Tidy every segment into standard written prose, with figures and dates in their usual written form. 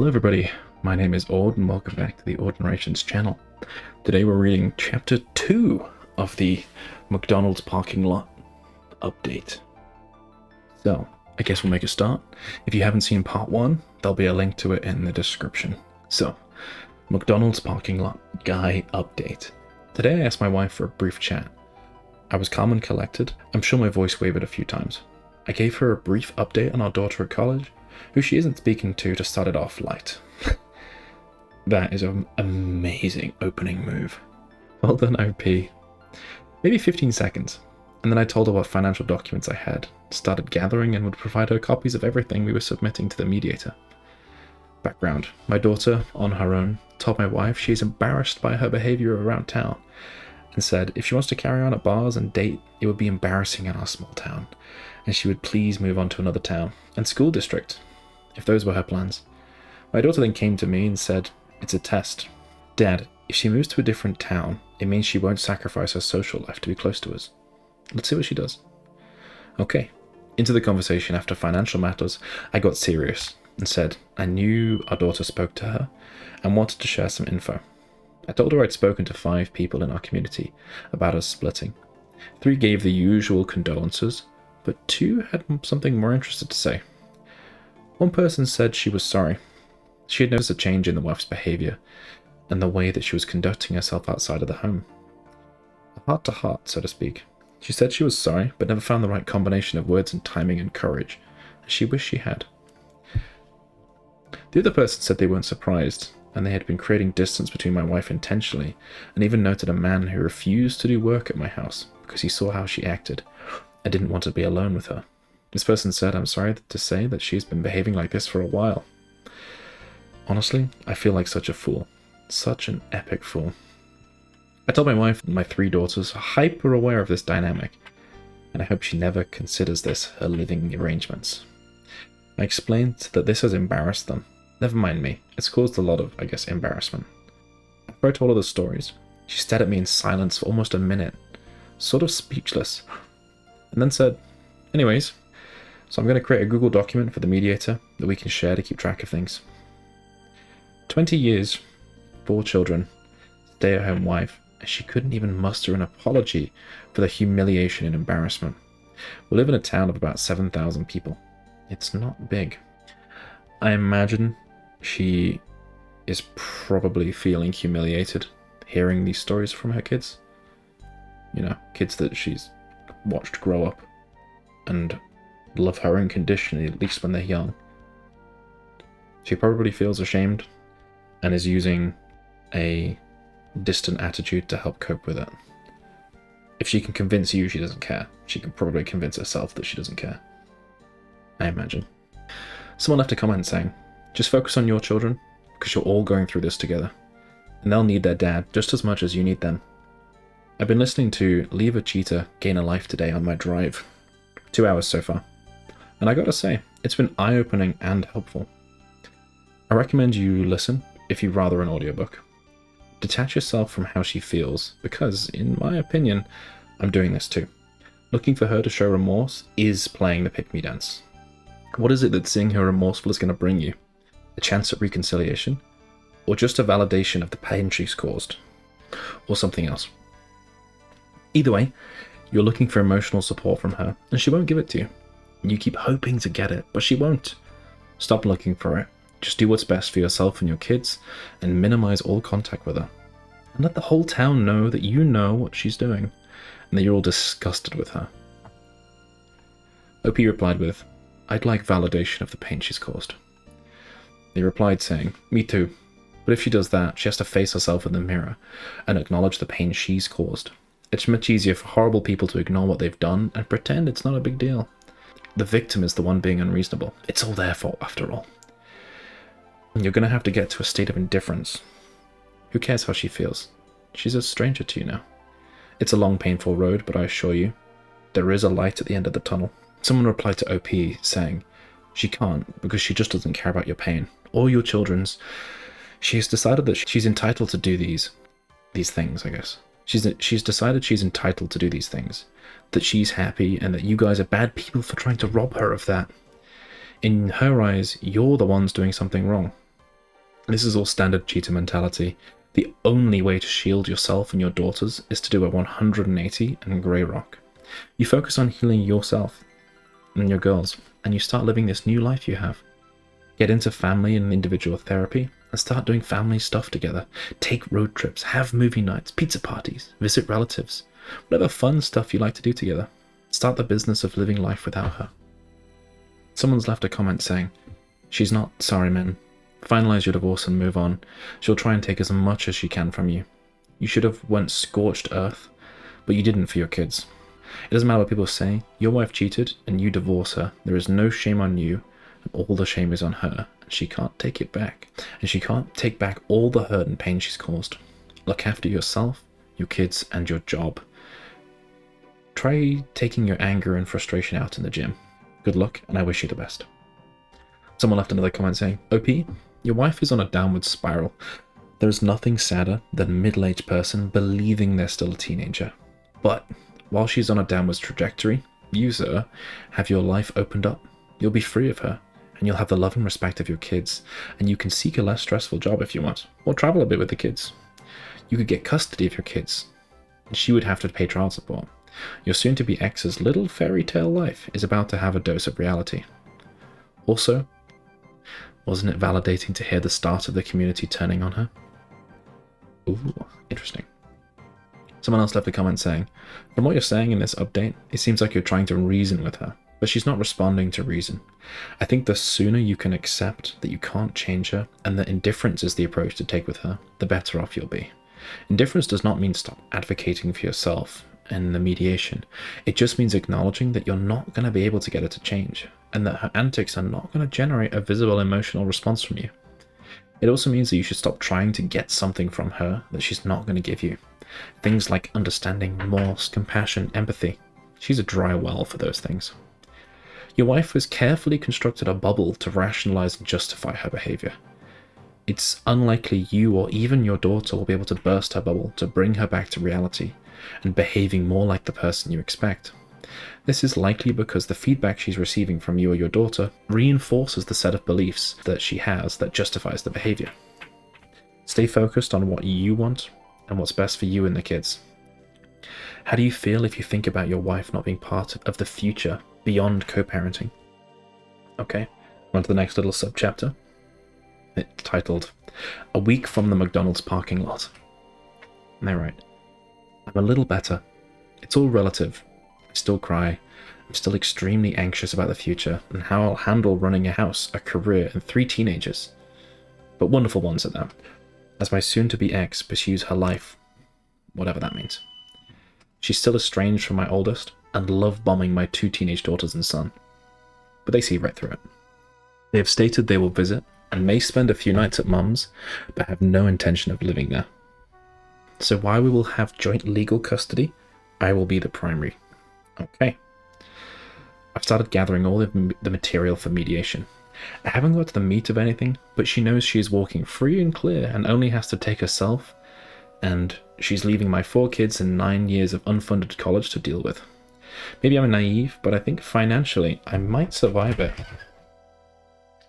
Hello everybody, my name is Aud and welcome back to the Aud Narrations channel. Today we're reading chapter 2 of the McDonald's parking lot update. So, I guess we'll make a start. If you haven't seen part 1, there'll be a link to it in the description. So, McDonald's parking lot guy update. Today I asked my wife for a brief chat. I was calm and collected. I'm sure my voice wavered a few times. I gave her a brief update on our daughter at college, who she isn't speaking to start it off light. That is an amazing opening move. Well done, OP. Maybe 15 seconds, and then I told her what financial documents I had, started gathering, and would provide her copies of everything we were submitting to the mediator. Background: my daughter, on her own, told my wife she is embarrassed by her behavior around town, and said if she wants to carry on at bars and date, it would be embarrassing in our small town, and she would please move on to another town and school district, if those were her plans. My daughter then came to me and said, it's a test. Dad, if she moves to a different town, it means she won't sacrifice her social life to be close to us. Let's see what she does. Okay. Into the conversation after financial matters, I got serious and said I knew our daughter spoke to her and wanted to share some info. I told her I'd spoken to 5 people in our community about us splitting. 3 gave the usual condolences, but 2 had something more interested to say. One person said she was sorry. She had noticed a change in the wife's behavior and the way that she was conducting herself outside of the home. A heart to heart, so to speak. She said she was sorry, but never found the right combination of words and timing and courage, and she wished she had. The other person said they weren't surprised, and they had been creating distance between my wife intentionally, and even noted a man who refused to do work at my house because he saw how she acted and didn't want to be alone with her. This person said, I'm sorry to say that she's been behaving like this for a while. Honestly, I feel like such a fool. Such an epic fool. I told my wife and my 3 daughters are hyper aware of this dynamic, and I hope she never considers this her living arrangements. I explained that this has embarrassed them. Never mind me, it's caused a lot of, embarrassment. After I told her the stories, she stared at me in silence for almost a minute, sort of speechless, and then said, anyways, so I'm going to create a Google document for the mediator that we can share to keep track of things. 20 years, 4 children, stay-at-home wife, and she couldn't even muster an apology for the humiliation and embarrassment. We live in a town of about 7,000 people. It's not big. I imagine she is probably feeling humiliated hearing these stories from her kids. You know, kids that she's watched grow up and love her unconditionally, at least when they're young. She probably feels ashamed and is using a distant attitude to help cope with it. If she can convince you she doesn't care, she can probably convince herself that she doesn't care. I imagine. Someone left a comment saying, just focus on your children, because you're all going through this together, and they'll need their dad just as much as you need them. I've been listening to Leave a Cheetah Gain a Life today on my drive. 2 hours so far. And I gotta say, it's been eye-opening and helpful. I recommend you listen if you'd rather an audiobook. Detach yourself from how she feels, because, in my opinion, I'm doing this too. Looking for her to show remorse is playing the pick-me dance. What is it that seeing her remorseful is going to bring you? A chance at reconciliation? Or just a validation of the pain she's caused? Or something else? Either way, you're looking for emotional support from her, and she won't give it to you. You keep hoping to get it, but she won't. Stop looking for it. Just do what's best for yourself and your kids, and minimize all contact with her. And let the whole town know that you know what she's doing, and that you're all disgusted with her. OP replied with, I'd like validation of the pain she's caused. They replied saying, me too, but if she does that, she has to face herself in the mirror and acknowledge the pain she's caused. It's much easier for horrible people to ignore what they've done and pretend it's not a big deal. The victim is the one being unreasonable. It's all their fault, after all. And you're going to have to get to a state of indifference. Who cares how she feels? She's a stranger to you now. It's a long, painful road, but I assure you, there is a light at the end of the tunnel. Someone replied to OP saying, she can't because she just doesn't care about your pain or your children's. She has decided that she's entitled to do these things, I guess. She's decided she's entitled to do these things, that she's happy and that you guys are bad people for trying to rob her of that. In her eyes, you're the ones doing something wrong. This is all standard cheater mentality. The only way to shield yourself and your daughters is to do a 180 and grey rock. You focus on healing yourself and your girls, and you start living this new life you have. Get into family and individual therapy, and start doing family stuff together. Take road trips, have movie nights, pizza parties, visit relatives, whatever fun stuff you like to do together. Start the business of living life without her. Someone's left a comment saying, "She's not sorry, man. Finalize your divorce and move on. She'll try and take as much as she can from you. You should have went scorched earth, but you didn't for your kids. It doesn't matter what people say. Your wife cheated and you divorce her. There is no shame on you, and all the shame is on her, and she can't take it back. And she can't take back all the hurt and pain she's caused. Look after yourself, your kids, and your job. Try taking your anger and frustration out in the gym. Good luck, and I wish you the best." Someone left another comment saying, "OP, your wife is on a downward spiral. There is nothing sadder than a middle-aged person believing they're still a teenager. But while she's on a downwards trajectory, you, sir, have your life opened up. You'll be free of her, and you'll have the love and respect of your kids, and you can seek a less stressful job if you want, or travel a bit with the kids. You could get custody of your kids, and she would have to pay child support. Your soon-to-be ex's little fairy tale life is about to have a dose of reality. Also, wasn't it validating to hear the start of the community turning on her?" Ooh, interesting. Someone else left a comment saying, "From what you're saying in this update, it seems like you're trying to reason with her, but she's not responding to reason. I think the sooner you can accept that you can't change her and that indifference is the approach to take with her, the better off you'll be. Indifference does not mean stop advocating for yourself in the mediation. It just means acknowledging that you're not going to be able to get her to change, and that her antics are not going to generate a visible emotional response from you. It also means that you should stop trying to get something from her that she's not going to give you. Things like understanding, remorse, compassion, empathy. She's a dry well for those things. Your wife has carefully constructed a bubble to rationalize and justify her behavior. It's unlikely you or even your daughter will be able to burst her bubble to bring her back to reality and behaving more like the person you expect. This is likely because the feedback she's receiving from you or your daughter reinforces the set of beliefs that she has that justifies the behavior. Stay focused on what you want and what's best for you and the kids. How do you feel if you think about your wife not being part of the future beyond co-parenting?" Okay, on to the next little subchapter. It's titled, "A Week from the McDonald's Parking Lot." And they write, "I'm a little better. It's all relative. I still cry. I'm still extremely anxious about the future and how I'll handle running a house, a career, and 3 teenagers. But wonderful ones at that, as my soon-to-be ex pursues her life, whatever that means. She's still estranged from my oldest and love-bombing my 2 teenage daughters and son. But they see right through it. They have stated they will visit and may spend a few nights at Mum's, but have no intention of living there. So while we will have joint legal custody, I will be the primary." Okay. "I've started gathering all the material for mediation. I haven't got to the meat of anything, but she knows she is walking free and clear and only has to take herself, and she's leaving my 4 kids and 9 years of unfunded college to deal with. Maybe I'm naive, but I think financially I might survive it."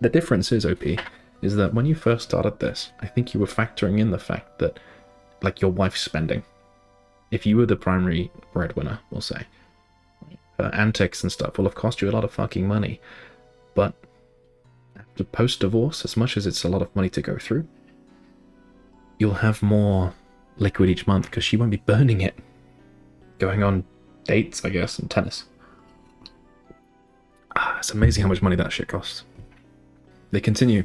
The difference is, OP, is that when you first started this, I think you were factoring in the fact that, like, your wife's spending. If you were the primary breadwinner, we'll say, her antics and stuff will have cost you a lot of fucking money. But after post-divorce, as much as it's a lot of money to go through, you'll have more liquid each month because she won't be burning it going on dates, I guess, and tennis. It's amazing how much money that shit costs. They continue,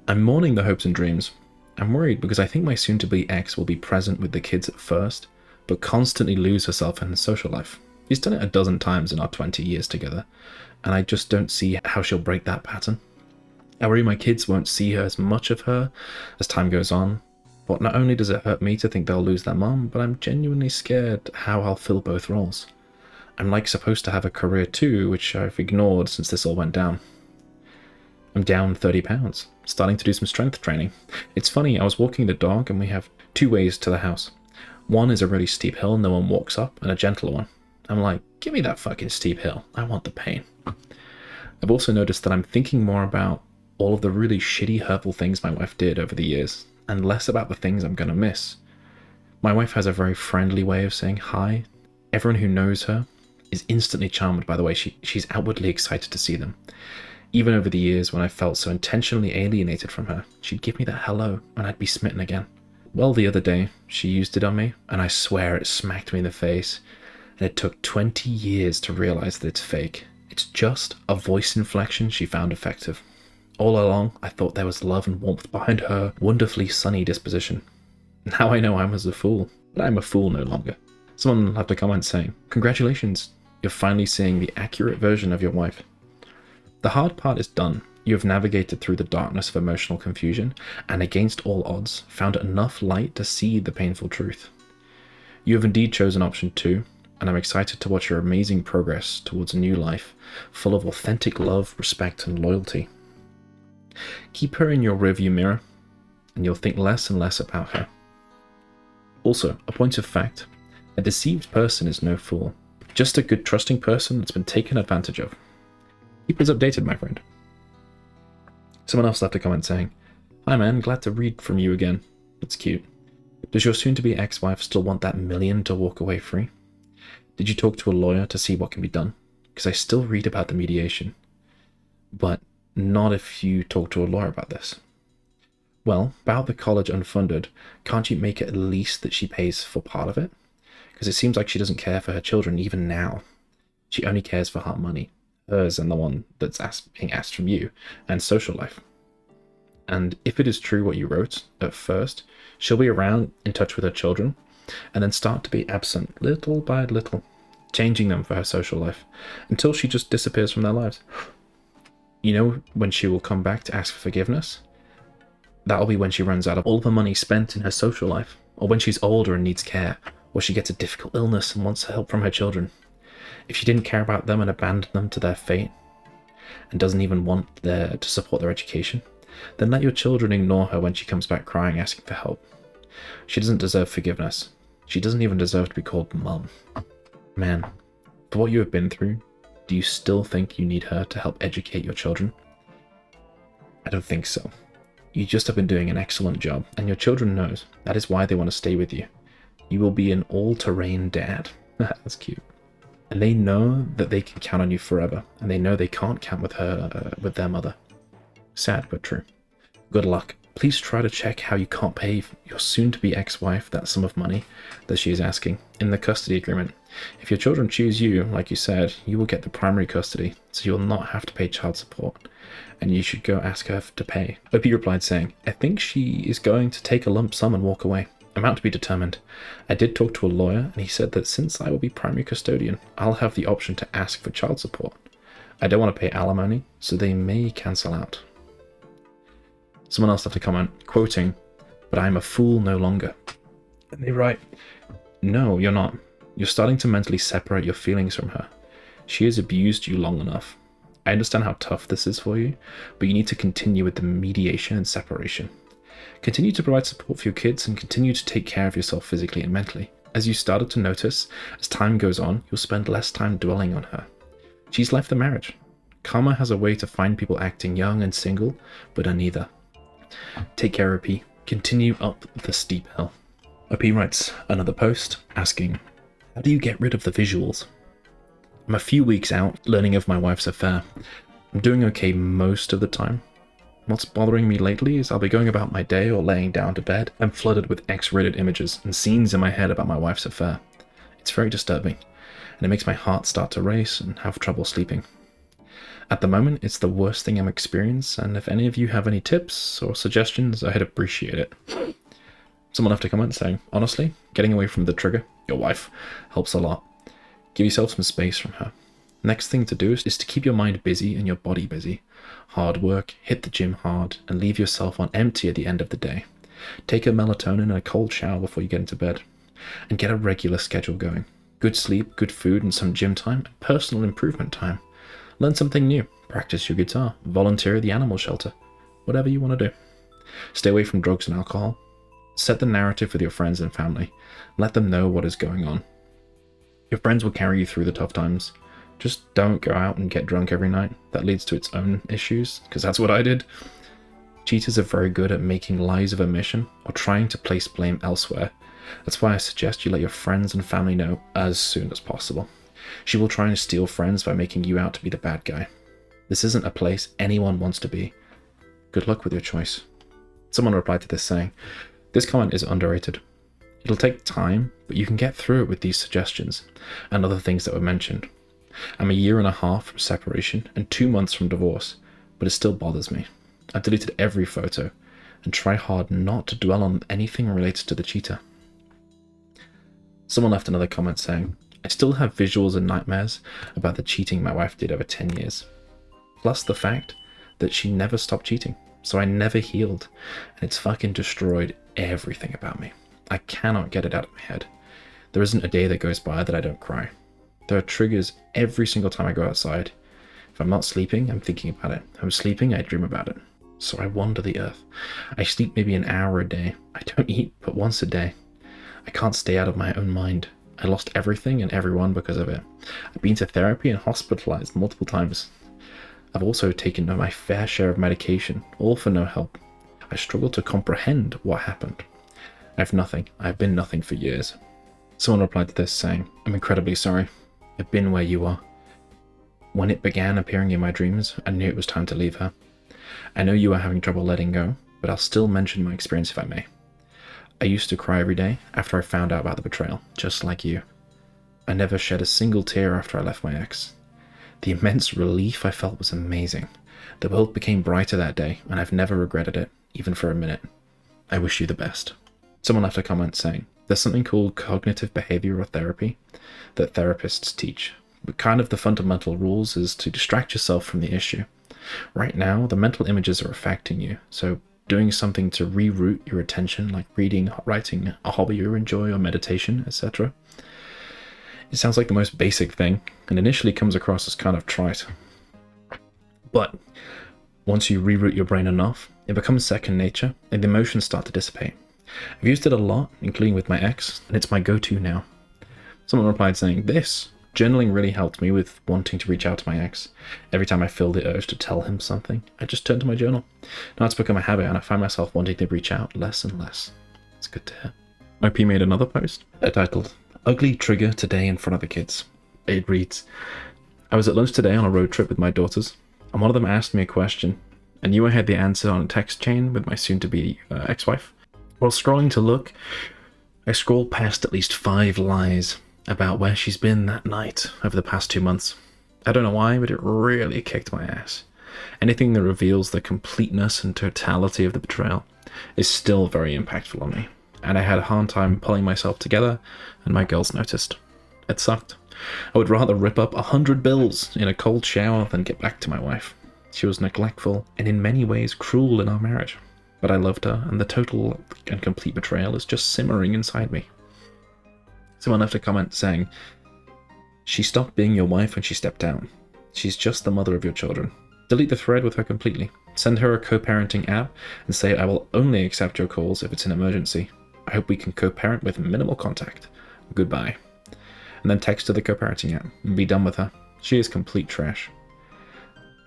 "I'm mourning the hopes and dreams. I'm worried because I think my soon-to-be ex will be present with the kids at first, but constantly lose herself in her social life. She's done it a dozen times in our 20 years together, and I just don't see how she'll break that pattern. I worry my kids won't see her as much of her as time goes on, but not only does it hurt me to think they'll lose their mom, but I'm genuinely scared how I'll fill both roles. I'm like supposed to have a career too, which I've ignored since this all went down. I'm down 30 pounds, starting to do some strength training. It's funny, I was walking the dog and we have 2 ways to the house. One is a really steep hill no one walks up, and a gentler one. I'm like, give me that fucking steep hill. I want the pain. I've also noticed that I'm thinking more about all of the really shitty, hurtful things my wife did over the years, and less about the things I'm gonna miss. My wife has a very friendly way of saying hi. Everyone who knows her is instantly charmed by the way she's outwardly excited to see them. Even over the years when I felt so intentionally alienated from her, she'd give me that hello and I'd be smitten again. Well, the other day, she used it on me, and I swear it smacked me in the face, and it took 20 years to realize that it's fake. It's just a voice inflection she found effective. All along, I thought there was love and warmth behind her wonderfully sunny disposition. Now I know I was a fool, but I'm a fool no longer. Someone left a comment saying, "Congratulations, you're finally seeing the accurate version of your wife." The hard part is done. You have navigated through the darkness of emotional confusion, and against all odds, found enough light to see the painful truth. You have indeed chosen option 2, and I'm excited to watch your amazing progress towards a new life, full of authentic love, respect, and loyalty. Keep her in your rearview mirror, and you'll think less and less about her. Also, a point of fact, a deceived person is no fool, just a good trusting person that's been taken advantage of. Keep us updated, my friend. Someone else left a comment saying, "Hi man, glad to read from you again. That's cute. Does your soon-to-be ex-wife still want that million to walk away free? Did you talk to a lawyer to see what can be done? Because I still read about the mediation. But not if you talk to a lawyer about this." Well, about the college unfunded, can't you make it at least that she pays for part of it? Because it seems like she doesn't care for her children even now. She only cares for her money. Hers and the one that's being asked from you, and social life. And if it is true what you wrote, at first, she'll be around in touch with her children, and then start to be absent little by little, changing them for her social life, until she just disappears from their lives. You know when she will come back to ask for forgiveness? That'll be when she runs out of all the money spent in her social life, or when she's older and needs care, or she gets a difficult illness and wants help from her children. If she didn't care about them and abandoned them to their fate, and doesn't even want to support their education, then let your children ignore her when she comes back crying, asking for help. She doesn't deserve forgiveness. She doesn't even deserve to be called mum. Man, for what you have been through, do you still think you need her to help educate your children? I don't think so. You just have been doing an excellent job, and your children knows. That is why they want to stay with you. You will be an all-terrain dad. That's cute. And they know that they can count on you forever, and they know they can't count with her, with their mother. Sad, but true. Good luck. Please try to check how you can't pay your soon-to-be ex-wife that sum of money that she is asking in the custody agreement. If your children choose you, like you said, you will get the primary custody, so you will not have to pay child support, and you should go ask her to pay. Opie replied saying, "I think she is going to take a lump sum and walk away. Amount to be determined. I did talk to a lawyer, and he said that since I will be primary custodian, I'll have the option to ask for child support. I don't want to pay alimony, so they may cancel out." Someone else left a comment, quoting, "But I'm a fool no longer." And they write, "No, you're not. You're starting to mentally separate your feelings from her. She has abused you long enough. I understand how tough this is for you, but you need to continue with the mediation and separation. Continue to provide support for your kids and continue to take care of yourself physically and mentally. As you started to notice, as time goes on, you'll spend less time dwelling on her. She's left the marriage. Karma has a way to find people acting young and single, but are neither. Take care, OP. Continue up the steep hill." OP writes another post asking, "How do you get rid of the visuals? I'm a few weeks out learning of my wife's affair. I'm doing okay most of the time. What's bothering me lately is I'll be going about my day or laying down to bed and flooded with X-rated images and scenes in my head about my wife's affair. It's very disturbing, and it makes my heart start to race and have trouble sleeping. At the moment, it's the worst thing I'm experiencing, and if any of you have any tips or suggestions, I'd appreciate it." Someone left a comment saying, "Honestly, getting away from the trigger, your wife, helps a lot. Give yourself some space from her. Next thing to do is to keep your mind busy and your body busy. Hard work, hit the gym hard, and leave yourself on empty at the end of the day. Take a melatonin and a cold shower before you get into bed. And get a regular schedule going. Good sleep, good food, and some gym time, and personal improvement time. Learn something new. Practice your guitar. Volunteer at the animal shelter. Whatever you want to do. Stay away from drugs and alcohol. Set the narrative with your friends and family. Let them know what is going on. Your friends will carry you through the tough times. Just don't go out and get drunk every night. That leads to its own issues, because that's what I did. Cheaters are very good at making lies of omission or trying to place blame elsewhere. That's why I suggest you let your friends and family know as soon as possible. She will try and steal friends by making you out to be the bad guy. This isn't a place anyone wants to be. Good luck with your choice. Someone replied to this saying, this comment is underrated. It'll take time, but you can get through it with these suggestions and other things that were mentioned. I'm a year and a half from separation and 2 months from divorce, but it still bothers me. I've deleted every photo and try hard not to dwell on anything related to the cheater. Someone left another comment saying, I still have visuals and nightmares about the cheating my wife did over 10 years. Plus the fact that she never stopped cheating, so I never healed, and it's fucking destroyed everything about me. I cannot get it out of my head. There isn't a day that goes by that I don't cry. There are triggers every single time I go outside. If I'm not sleeping, I'm thinking about it. If I'm sleeping, I dream about it. So I wander the earth. I sleep maybe an hour a day. I don't eat but once a day. I can't stay out of my own mind. I lost everything and everyone because of it. I've been to therapy and hospitalized multiple times. I've also taken my fair share of medication, all for no help. I struggle to comprehend what happened. I have nothing. I have been nothing for years. Someone replied to this saying, I'm incredibly sorry. I've been where you are. When it began appearing in my dreams, I knew it was time to leave her. I know you are having trouble letting go, but I'll still mention my experience if I may. I used to cry every day after I found out about the betrayal, just like you. I never shed a single tear after I left my ex. The immense relief I felt was amazing. The world became brighter that day, and I've never regretted it, even for a minute. I wish you the best. Someone left a comment saying, there's something called cognitive behavioral therapy that therapists teach, but kind of the fundamental rules is to distract yourself from the issue. Right now, the mental images are affecting you, so doing something to reroute your attention, like reading, writing, a hobby you enjoy, or meditation, etc. It sounds like the most basic thing, and initially comes across as kind of trite. But once you reroute your brain enough, it becomes second nature, and the emotions start to dissipate. I've used it a lot, including with my ex, and it's my go-to now. Someone replied saying, this journaling really helped me with wanting to reach out to my ex. Every time I feel the urge to tell him something, I just turn to my journal. Now it's become a habit, and I find myself wanting to reach out less and less. It's good to hear. OP made another post titled, Ugly Trigger Today in Front of the Kids. It reads, I was at lunch today on a road trip with my daughters, and one of them asked me a question. I knew I had the answer on a text chain with my soon-to-be ex-wife. While scrolling to look, I scrolled past at least 5 lies about where she's been that night over the past 2 months. I don't know why, but it really kicked my ass. Anything that reveals the completeness and totality of the betrayal is still very impactful on me, and I had a hard time pulling myself together, and my girls noticed. It sucked. I would rather rip up 100 bills in a cold shower than get back to my wife. She was neglectful and in many ways cruel in our marriage. But I loved her, and the total and complete betrayal is just simmering inside me. Someone left a comment saying, she stopped being your wife when she stepped down. She's just the mother of your children. Delete the thread with her completely. Send her a co-parenting app and say I will only accept your calls if it's an emergency. I hope we can co-parent with minimal contact. Goodbye. And then text her the co-parenting app and be done with her. She is complete trash.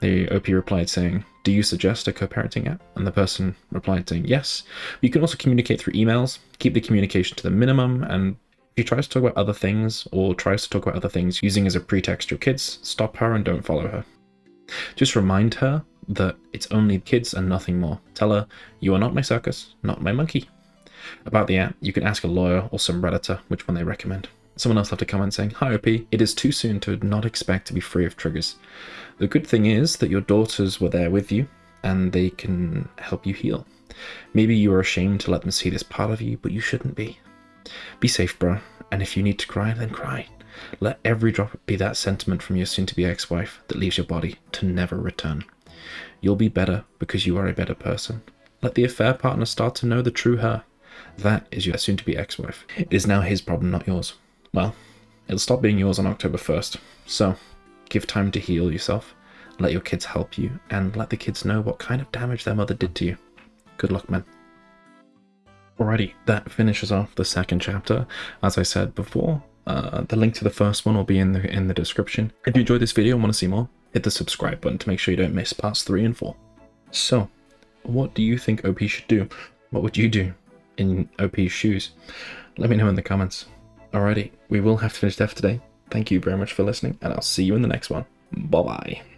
The OP replied saying, do you suggest a co-parenting app? And the person replied saying, yes. You can also communicate through emails, keep the communication to the minimum, and if she tries to talk about other things or tries to talk about other things using as a pretext your kids, stop her and don't follow her. Just remind her that it's only kids and nothing more. Tell her, you are not my circus, not my monkey. About the app, you can ask a lawyer or some Redditor which one they recommend. Someone else left a comment saying, hi OP, it is too soon to not expect to be free of triggers. The good thing is that your daughters were there with you and they can help you heal. Maybe you are ashamed to let them see this part of you, but you shouldn't be. Be safe, bro, and if you need to cry, then cry. Let every drop be that sentiment from your soon-to-be ex-wife that leaves your body to never return. You'll be better because you are a better person. Let the affair partner start to know the true her. That is your soon-to-be ex-wife. It is now his problem, not yours. Well, it'll stop being yours on October 1st. So, give time to heal yourself, let your kids help you, and let the kids know what kind of damage their mother did to you. Good luck, man. Alrighty, that finishes off the second chapter. As I said before, The link to the first one will be in the description. If you enjoyed this video and want to see more, hit the subscribe button to make sure you don't miss parts 3 and 4. So, what do you think OP should do? What would you do in OP's shoes? Let me know in the comments. Alrighty, we will have to finish death today. Thank you very much for listening, and I'll see you in the next one. Bye-bye.